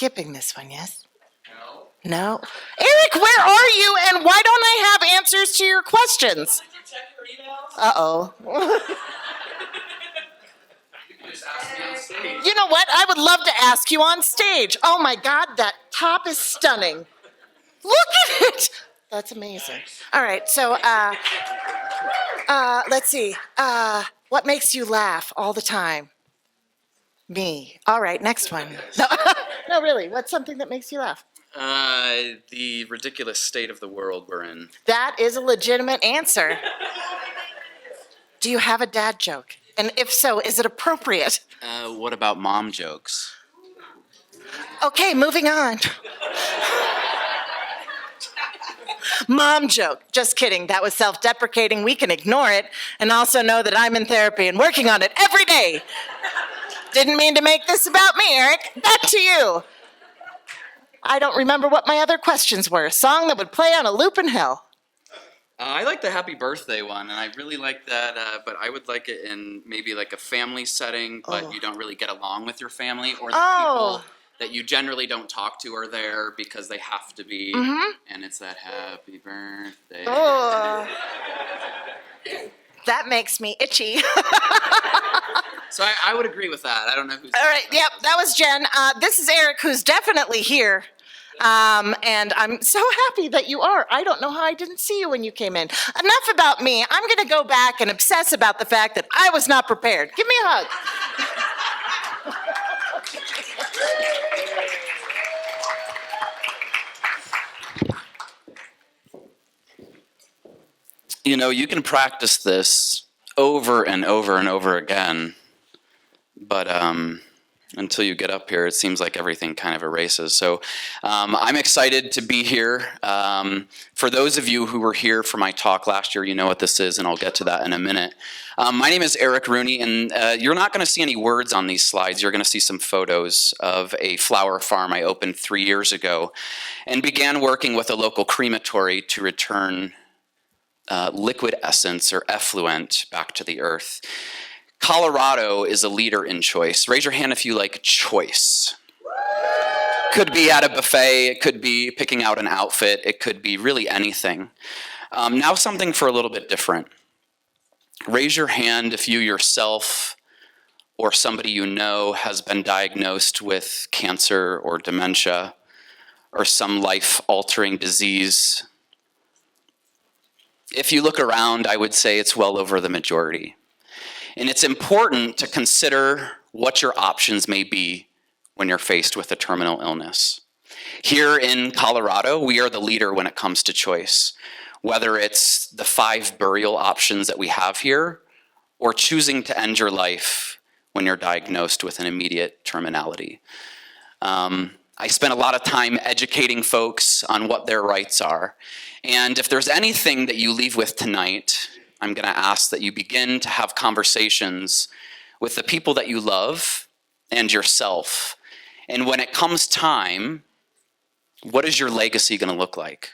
skipping this one, yes? No. Eric, where are you, and why don't I have answers to your questions? Did you check your emails? Uh-oh. You can just ask me on stage. You know what? I would love to ask you on stage. Oh my God, that top is stunning. Look at it. That's amazing. All right, so let's see. What makes you laugh all the time? Me. All right, next one. No, no, really. What's something that makes you laugh? The ridiculous state of the world we're in. That is a legitimate answer. Do you have a dad joke? And if so, is it appropriate? What about mom jokes? Okay, moving on. Mom joke. Just kidding. That was self-deprecating. We can ignore it and also know that I'm in therapy and working on it every day. Didn't mean to make this about me, Eric. Back to you. I don't remember what my other questions were. A song that would play on a loop in hell. I like the happy birthday one, and I really like that, but I would like it in maybe like a family setting, but you don't really get along with your family, or the people that you generally don't talk to are there because they have to be, and it's that happy birthday. Oh. That makes me itchy. So I would agree with that. I don't know who's... All right, yep, that was Jen. This is Eric, who's definitely here. And I'm so happy that you are. I don't know how I didn't see you when you came in. Enough about me. I'm going to go back and obsess about the fact that I was not prepared. Give me a hug. You know, you can practice this over and over and over again, but until you get up here, it seems like everything kind of erases. So I'm excited to be here. For those of you who were here for my talk last year, you know what this is, and I'll get to that in a minute. My name is Eric Rooney, and you're not going to see any words on these slides. You're going to see some photos of a flower farm I opened 3 years ago and began working with a local crematory to return liquid essence or effluent back to the earth. Colorado is a leader in choice. Raise your hand if you like choice. Could be at a buffet, it could be picking out an outfit, it could be really anything. Now something for a little bit different. Raise your hand if you yourself or somebody you know has been diagnosed with cancer or dementia or some life-altering disease. If you look around, I would say it's well over the majority. And it's important to consider what your options may be when you're faced with a terminal illness. Here in Colorado, we are the leader when it comes to choice, whether it's the 5 burial options that we have here, or choosing to end your life when you're diagnosed with an immediate terminality. I spent a lot of time educating folks on what their rights are. And if there's anything that you leave with tonight, I'm going to ask that you begin to have conversations with the people that you love and yourself. And when it comes time, what is your legacy going to look like?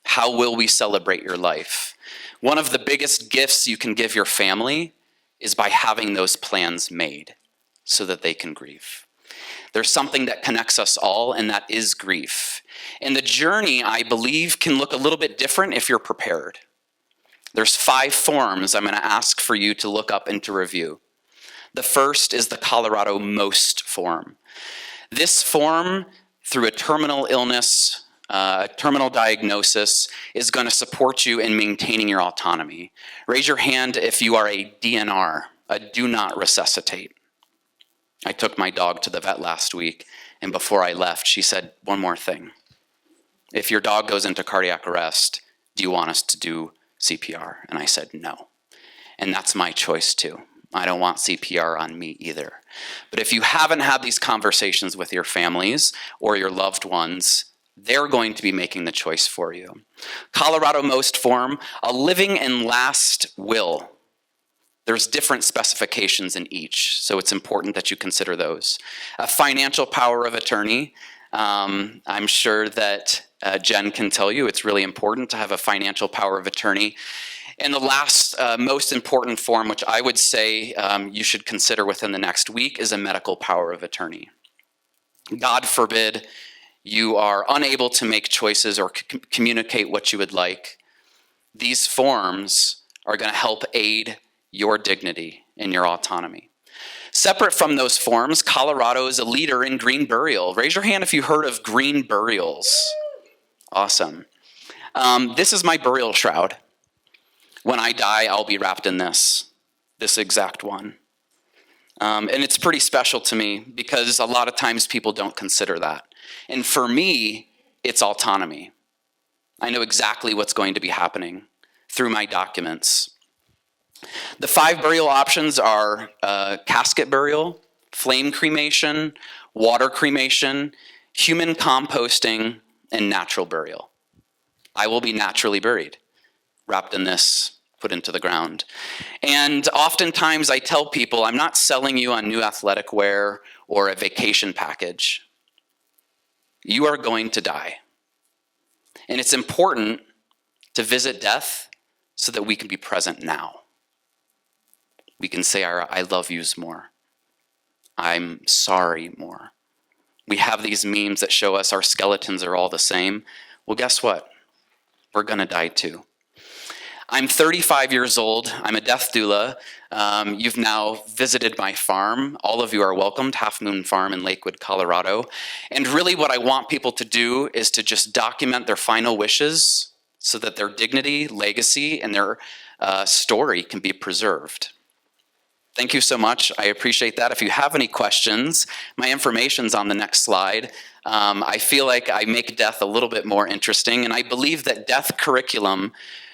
How will we celebrate your life? One of the biggest gifts you can give your family is by having those plans made so that they can grieve. There's something that connects us all, and that is grief. And the journey, I believe, can look a little bit different if you're prepared. There's 5 forms I'm going to ask for you to look up and to review. The first is the Colorado MOST form. This form, through a terminal illness, a terminal diagnosis, is going to support you in maintaining your autonomy. Raise your hand if you are a DNR, a do not resuscitate. I took my dog to the vet last week, and before I left, she said one more thing. If your dog goes into cardiac arrest, do you want us to do CPR? And I said no. And that's my choice too. I don't want CPR on me either. But if you haven't had these conversations with your families or your loved ones, they're going to be making the choice for you. Colorado MOST form, a living and last will. There's different specifications in each, so it's important that you consider those. A financial power of attorney. I'm sure that Jen can tell you it's really important to have a financial power of attorney. And the last, most important form, which I would say you should consider within the next week, is a medical power of attorney. God forbid you are unable to make choices or communicate what you would like, these forms are going to help aid your dignity and your autonomy. Separate from those forms, Colorado is a leader in green burial. Raise your hand if you heard of green burials. Awesome. This is my burial shroud. When I die, I'll be wrapped in this exact one. And it's pretty special to me because a lot of times people don't consider that. And for me, it's autonomy. I know exactly what's going to be happening through my documents. The 5 burial options are casket burial, flame cremation, water cremation, human composting, and natural burial. I will be naturally buried, wrapped in this, put into the ground. And oftentimes I tell people, I'm not selling you on new athletic wear or a vacation package. You are going to die. And it's important to visit death so that we can be present now. We can say our I love yous more. I'm sorry more. We have these memes that show us our skeletons are all the same. Well, guess what? We're going to die too. I'm 35 years old. I'm a death doula. You've now visited my farm. All of you are welcome to Half Moon Farm in Lakewood, Colorado. And really what I want people to do is to just document their final wishes so that their dignity, legacy, and their story can be preserved. Thank you so much. I appreciate that. If you have any questions, my information's on the next slide. I feel like I make death a little bit more interesting, and I believe that death curriculum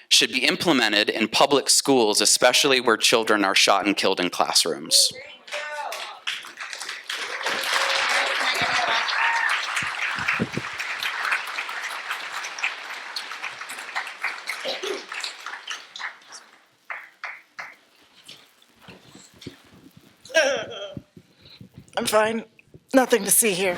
should be implemented in public schools, especially where children are shot and killed in classrooms. I'm fine. Nothing to see here.